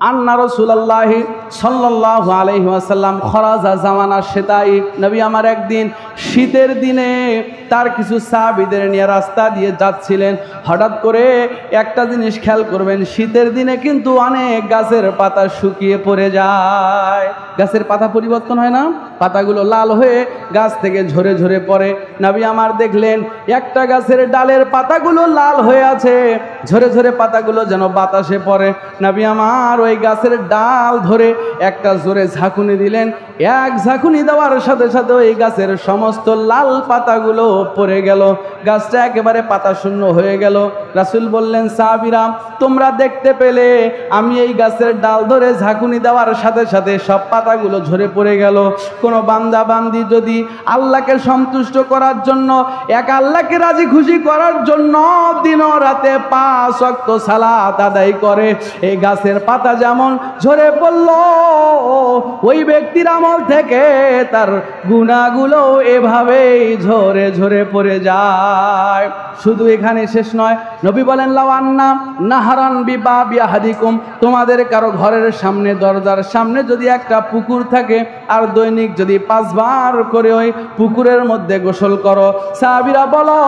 আন্না রাসূলুল্লাহি সাল্লাল্লাহু আলাইহি ওয়াসাল্লাম খরাজা জামানা শিতাই, নবী আমার একদিন শীতের দিনে তার কিছু সাহাবীদের নিয়ে রাস্তা দিয়ে যাচ্ছিলেন। হঠাৎ করে একটা জিনিস খেয়াল করবেন, শীতের দিনে কিন্তু অনেক গাছের পাতা শুকিয়ে পড়ে যায়। গাছের পাতা পরিবর্তন হয় না, পাতাগুলো লাল হয়ে গাছ থেকে ঝরে ঝরে পড়ে। নবী আমার দেখলেন একটা গাছের ডালের পাতাগুলো লাল হয়ে আছে, ঝরে ঝরে পাতাগুলো যেন বাতাসে পড়ে। নবী আমার ওই গাছের ডাল ধরে একটা জোরে ঝাঁকুনি দিলেন। এক ঝাঁকুনি দেওয়ার সাথে সাথে ওই গাছের সমস্ত লাল পাতাগুলো পড়ে গেল, গাছটা একেবারে পাতা শূন্য হয়ে গেল। রাসূল বললেন, সাহাবীরা তোমরা দেখতে পেলে আমি এই গাছের ডাল ধরে ঝাঁকুনি দেওয়ার সাথে সাথে সব পাতাগুলো ঝরে পড়ে গেল। কোনো বান্দা বান্দি যদি আল্লাহকে সন্তুষ্ট করার জন্য, এক আল্লাহকে রাজি খুশি করার জন্য দিন ও রাতে 5 ওয়াক্ত সালাত আদায় করে, এই গাছের পাতা যেমন ঝরে পড়ল, ওই ব্যক্তির আমল থেকে তার গুনাহগুলো এভাবেই ঝরে ঝরে পড়ে যায়। শুধু এখানে শেষ নয়, নবী বলেন, লাউ আন্না নাহারান বিবাবি আহাদিকুম, তোমাদের কারো ঘরের সামনে, দরজার সামনে যদি একটা পুকুর থাকে আর দৈনিক যদি 5 বার করে ওই পুকুরের মধ্যে গোসল করো, সাহাবীরা বলো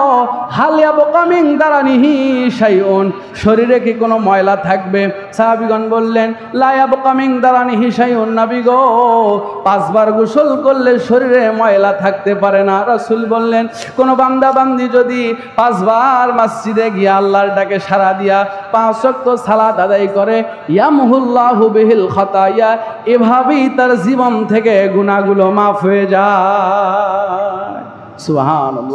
হাল ইয়াবকা মিন দারানিহি শাইউন, শরীরে কি কোনো ময়লা থাকবে? সাহাবীগণ বললেন, লা ইয়াবকা মিন দারানিহি শাইউন, নবী গো 5 বার গোসল করলে শরীরে ময়লা থাকতে পারে না। রাসূল বললেন, কোন বান্দা বান্দি যদি 5 বার মসজিদে গিয়ে আল্লাহর ডাকে সাড়া দিয়া 5 ওয়াক্ত সালাত আদায় করে, ইয়ামহুল্লাহু বিহিল খাতায়া, এভাবেই তার জীবন থেকে গুনাহগুলো মাফ হয়ে যায়। সুবহানাল্লাহ।